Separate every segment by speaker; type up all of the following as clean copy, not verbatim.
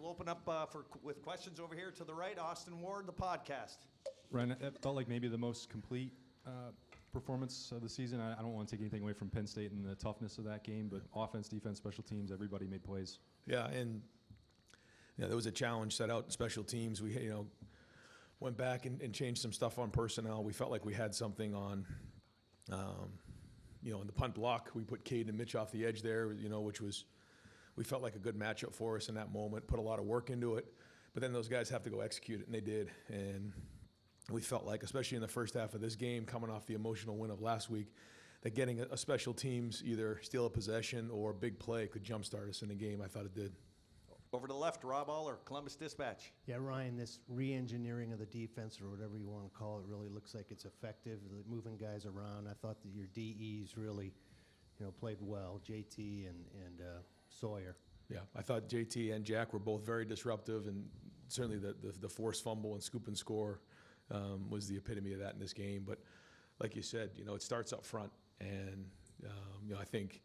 Speaker 1: we'll open up with questions over here to the right. Austin Ward, the podcast.
Speaker 2: Ryan, it felt like maybe the most complete performance of the season. I don't want to take anything away from Penn State and the toughness of that game, but offense, defense, special teams, everybody made plays.
Speaker 3: Yeah, and there was a challenge set out in special teams. We went back and changed some stuff on personnel. We felt like we had something on, in the punt block. We put Cade and Mitch off the edge there, which was, we felt like a good matchup for us in that moment, put a lot of work into it. But then those guys have to go execute it, and they did. And we felt like, especially in the first half of this game, coming off the emotional win of last week, that getting a special teams, either steal a possession or big play, could jumpstart us in the game. I thought it did.
Speaker 1: Over to the left, Rob Aller, Columbus Dispatch.
Speaker 4: Yeah, Ryan, this re-engineering of the defense, or whatever you want to call it, really looks like it's effective, moving guys around. I thought that your DEs really, played well, JT and Sawyer.
Speaker 3: Yeah, I thought JT and Jack were both very disruptive, and certainly the forced fumble and scoop and score was the epitome of that in this game. But like you said, it starts up front, and I think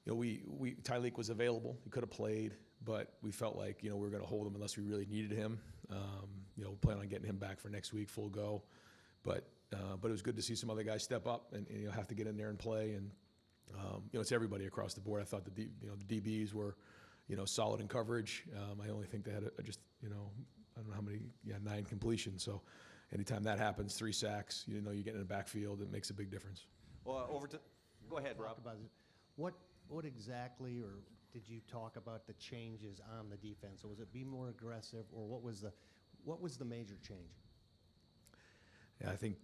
Speaker 3: Tyleek was available. He could have played, but we felt like we were going to hold him unless we really needed him. Plan on getting him back for next week, full go. But it was good to see some other guys step up and have to get in there and play. And it's everybody across the board. I thought the DBs were solid in coverage. I only think they had I don't know how many, 9 completions. So anytime that happens, 3 sacks, you get in the backfield, it makes a big difference.
Speaker 1: Well, go ahead, Rob.
Speaker 4: Talk about it. What exactly, or did you talk about the changes on the defense? Or was it be more aggressive, or what was the major change?
Speaker 3: Yeah, I think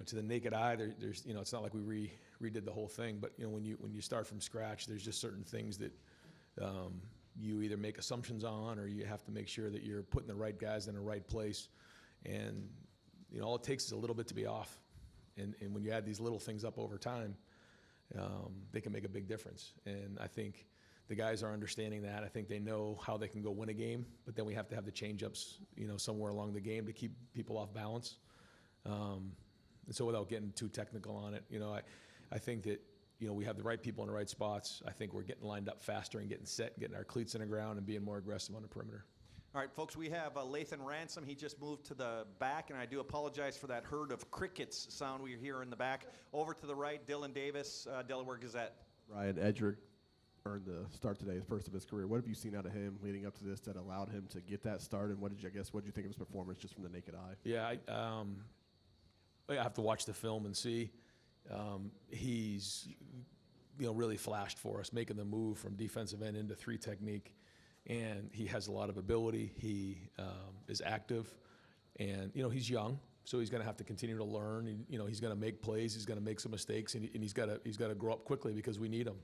Speaker 3: to the naked eye, there's it's not like we redid the whole thing, but when you start from scratch, there's just certain things that you either make assumptions on, or you have to make sure that you're putting the right guys in the right place, and all it takes is a little bit to be off, and when you add these little things up over time, they can make a big difference. And I think the guys are understanding that. I think they know how they can go win a game, but then we have to have the change-ups, somewhere along the game to keep people off balance. And so without getting too technical on it, I think that, we have the right people in the right spots. I think we're getting lined up faster and getting set, getting our cleats in the ground and being more aggressive on the perimeter.
Speaker 1: All right, folks, we have Lathan Ransom. He just moved to the back, and I do apologize for that herd of crickets sound we hear in the back. Over to the right, Dylan Davis, Delaware Gazette.
Speaker 5: Ryan Edrick earned the start today, the first of his career. What have you seen out of him leading up to this that allowed him to get that start, and what did you think of his performance just from the naked eye?
Speaker 3: Yeah, I have to watch the film and see. He's really flashed for us, making the move from defensive end into 3 technique. And he has a lot of ability. He is active, and he's young, so he's going to have to continue to learn. He's going to make plays. He's going to make some mistakes, and he's got to grow up quickly because we need him.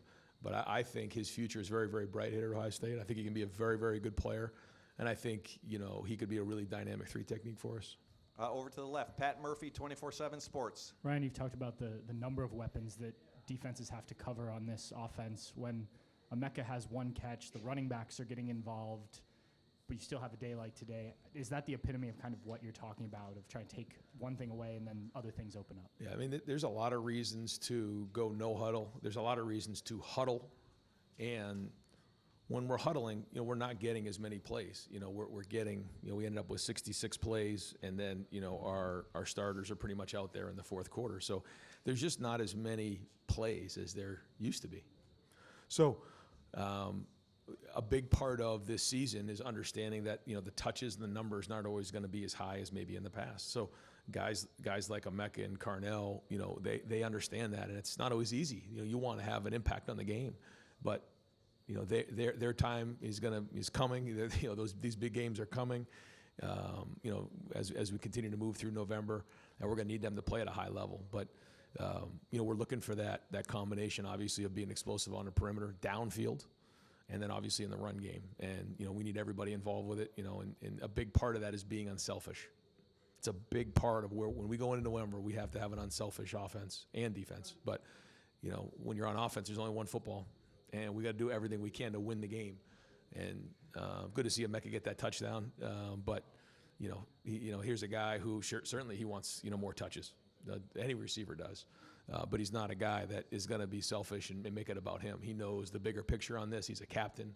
Speaker 3: But I think his future is very, very bright here at Ohio State. I think he can be a very, very good player, and I think he could be a really dynamic 3 technique for us.
Speaker 1: Over to the left, Pat Murphy, 24/7 Sports.
Speaker 6: Ryan, you've talked about the number of weapons that defenses have to cover on this offense. When Emeka has 1 catch, the running backs are getting involved, but you still have a day like today. Is that the epitome of kind of what you're talking about, of trying to take one thing away and then other things open up?
Speaker 3: Yeah, I mean, there's a lot of reasons to go no huddle. There's a lot of reasons to huddle, and when we're huddling, we're not getting as many plays. We're getting, we ended up with 66 plays, and then, our starters are pretty much out there in the 4th quarter. So there's just not as many plays as there used to be. So a big part of this season is understanding that, the touches and the numbers aren't always going to be as high as maybe in the past. So guys like Emeka and Carnell, they understand that, and it's not always easy. You want to have an impact on the game, but their time is coming. These big games are coming. As we continue to move through November, and we're going to need them to play at a high level. But we're looking for that combination, obviously, of being explosive on the perimeter, downfield, and then obviously in the run game. And we need everybody involved with it. And a big part of that is being unselfish. It's a big part of when we go into November, we have to have an unselfish offense and defense. But when you're on offense, there's only one football. And we got to do everything we can to win the game. And good to see Emeka get that touchdown. But here's a guy who certainly he wants more touches. Any receiver does. But he's not a guy that is going to be selfish and make it about him. He knows the bigger picture on this. He's a captain.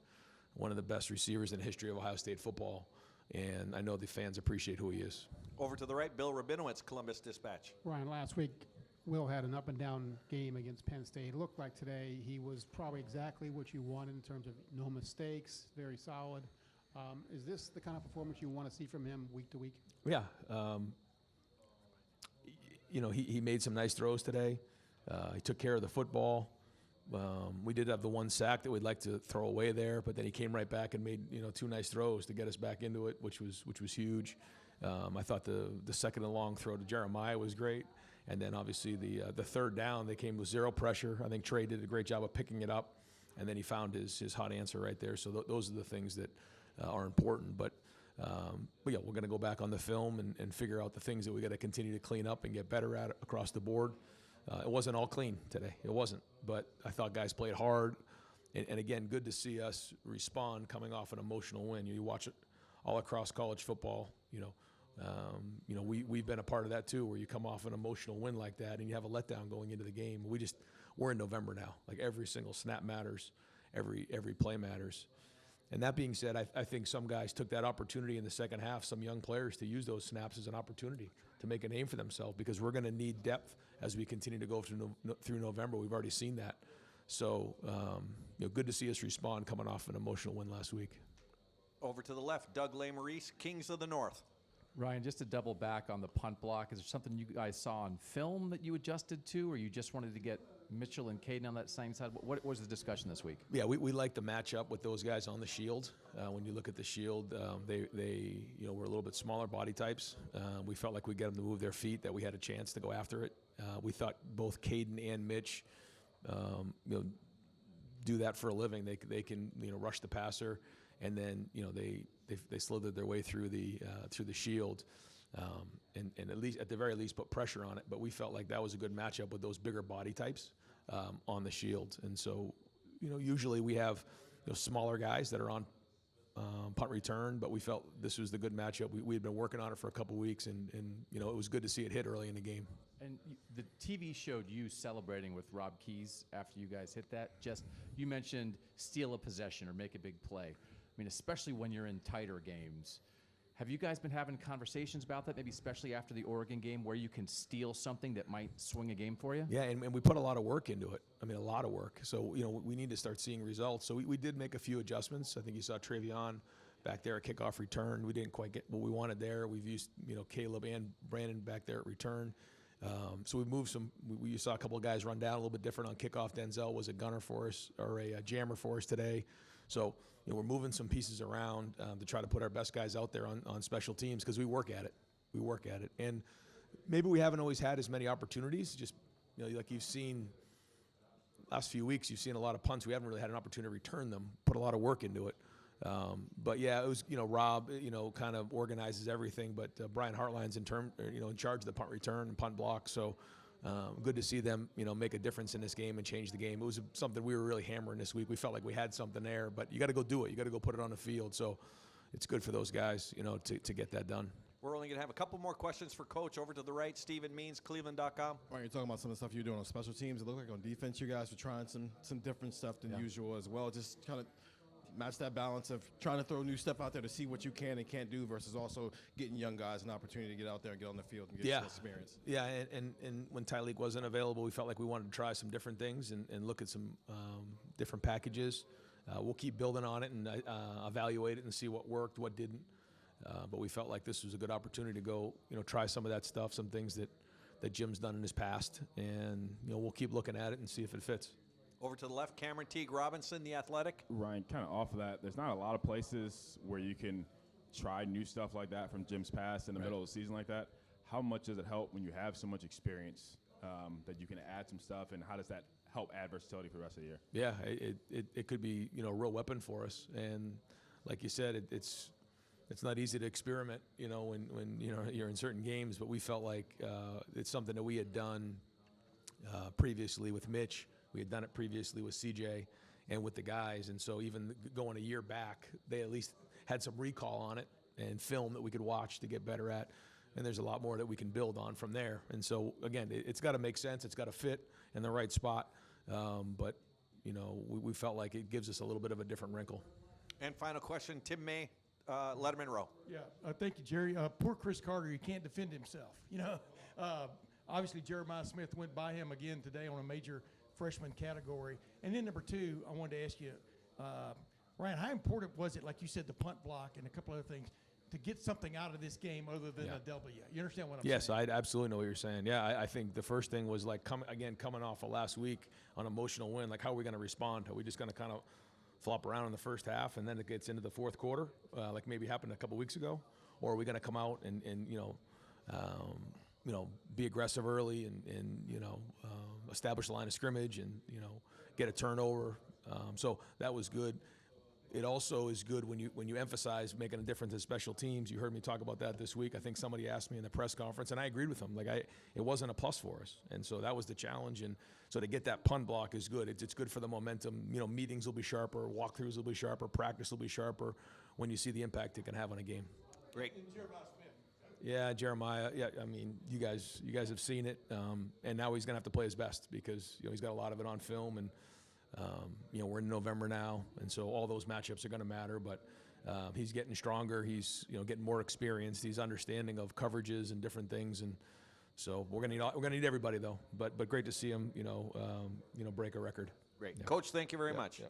Speaker 3: one of the best receivers in the history of Ohio State football, and I know the fans appreciate who he is.
Speaker 1: Over to the right, Bill Rabinowitz, Columbus Dispatch.
Speaker 7: Ryan, last week, Will had an up-and-down game against Penn State. It looked like today he was probably exactly what you wanted in terms of no mistakes, very solid. Is this the kind of performance you want to see from him week to week?
Speaker 3: Yeah. He made some nice throws today. He took care of the football. We did have the one sack that we'd like to throw away there, but then he came right back and made 2 nice throws to get us back into it, which was huge. I thought the second and long throw to Jeremiah was great, and then obviously the third down they came with 0 pressure. I think Trey did a great job of picking it up, and then he found his hot answer right there. So those are the things that are important. But yeah, we're going to go back on the film and figure out the things that we got to continue to clean up and get better at across the board. It wasn't all clean today. It wasn't. But I thought guys played hard. And again, good to see us respond coming off an emotional win. You watch it all across college football. We've been a part of that too, where you come off an emotional win like that and you have a letdown going into the game. We're in November now. Like every single snap matters. Every play matters. And that being said, I think some guys took that opportunity in the second half, some young players, to use those snaps as an opportunity to make a name for themselves, because we're going to need depth as we continue to go through November. We've already seen that. So, good to see us respond coming off an emotional win last week.
Speaker 1: Over to the left, Doug Lesmerises, Kings of the North.
Speaker 8: Ryan, just to double back on the punt block, is there something you guys saw on film that you adjusted to, or you just wanted to get Mitchell and Caden on that same side? What was the discussion this week?
Speaker 3: Yeah, we like the matchup with those guys on the shield. When you look at the shield, they were a little bit smaller body types. We felt like we'd get them to move their feet, that we had a chance to go after it. We thought both Caden and Mitch, do that for a living. They can rush the passer, and then they slithered their way through the shield. And at the very least put pressure on it. But we felt like that was a good matchup with those bigger body types on the shield. And so, usually we have smaller guys that are on punt return, but we felt this was the good matchup. We had been working on it for a couple weeks, and it was good to see it hit early in the game.
Speaker 8: And the TV showed you celebrating with Rob Keys after you guys hit that. You mentioned steal a possession or make a big play. I mean, especially when you're in tighter games. Have you guys been having conversations about that, maybe especially after the Oregon game, where you can steal something that might swing a game for you?
Speaker 3: Yeah, and we put a lot of work into it. I mean, a lot of work. So, we need to start seeing results. So we did make a few adjustments. I think you saw TreVeyon back there at kickoff return. We didn't quite get what we wanted there. We've used, Caleb and Brandon back there at return. So we moved some. You saw a couple of guys run down a little bit different on kickoff. Denzel was a gunner for us, or a jammer for us today. So we're moving some pieces around to try to put our best guys out there on special teams, because we work at it. And maybe we haven't always had as many opportunities. Just like you've seen last few weeks, you've seen a lot of punts. We haven't really had an opportunity to return them. Put a lot of work into it. But yeah, it was Rob kind of organizes everything. But Brian Hartline's in charge of the punt return and punt block. So. Good to see them, make a difference in this game and change the game. It was something we were really hammering this week. We felt like we had something there, but you got to go do it. You got to go put it on the field. So it's good for those guys, to get that done.
Speaker 1: We're only going to have a couple more questions for Coach. Over to the right, Stephen Means, Cleveland.com.
Speaker 5: Right, you're talking about some of the stuff you're doing on special teams. It looked like on defense you guys were trying some different stuff than usual as well. Just kind of match that balance of trying to throw new stuff out there to see what you can and can't do versus also getting young guys an opportunity to get out there and get on the field and get some experience.
Speaker 3: Yeah, and when Tyleek wasn't available, we felt like we wanted to try some different things and look at some different packages. We'll keep building on it and evaluate it and see what worked, what didn't. But we felt like this was a good opportunity to go, try some of that stuff, some things that Jim's done in his past. And, we'll keep looking at it and see if it fits.
Speaker 1: Over to the left, Cameron Teague Robinson, The Athletic.
Speaker 9: Ryan, kind of off of that, there's not a lot of places where you can try new stuff like that from Jim's past in the middle of the season like that. How much does it help when you have so much experience that you can add some stuff, and how does that help add versatility for the rest of the year?
Speaker 3: Yeah, it could be, a real weapon for us. And like you said, it's not easy to experiment, when you're in certain games, but we felt like it's something that we had done previously with Mitch. We had done it previously with CJ and with the guys. And so even going a year back, they at least had some recall on it and film that we could watch to get better at. And there's a lot more that we can build on from there. And so, again, it's got to make sense. It's got to fit in the right spot. But, we felt like it gives us a little bit of a different wrinkle.
Speaker 1: And final question, Tim May, Letterman Row.
Speaker 10: Yeah, thank you, Jerry. Poor Cris Carter, he can't defend himself. You know, obviously Jeremiah Smith went by him again today on a major freshman category. And then number two, I wanted to ask you, Ryan, how important was it, like you said, the punt block and a couple other things, to get something out of this game other than a W? You understand what I'm saying?
Speaker 3: Yes, I absolutely know what you're saying. Yeah, I think the first thing was like coming off of last week on emotional win. Like, how are we going to respond? Are we just going to kind of flop around in the first half and then it gets into the fourth quarter, like maybe happened a couple weeks ago, or are we going to come out and be aggressive early and establish the line of scrimmage and get a turnover? So that was good. It also is good when you emphasize making a difference in special teams. You heard me talk about that this week. I think somebody asked me in the press conference, and I agreed with them. It wasn't a plus for us, and so that was the challenge. And so to get that punt block is good. It's good for the momentum. Meetings will be sharper, walkthroughs will be sharper, practice will be sharper when you see the impact it can have on a game.
Speaker 1: Great.
Speaker 3: Yeah, Jeremiah. Yeah, I mean, you guys have seen it, and now he's gonna have to play his best because he's got a lot of it on film and. We're in November now, and so all those matchups are going to matter. But he's getting stronger. He's getting more experienced. He's understanding of coverages and different things, and so we're going to need everybody though. But great to see him break a record.
Speaker 1: Great, Coach. Thank you very much.
Speaker 3: Yeah.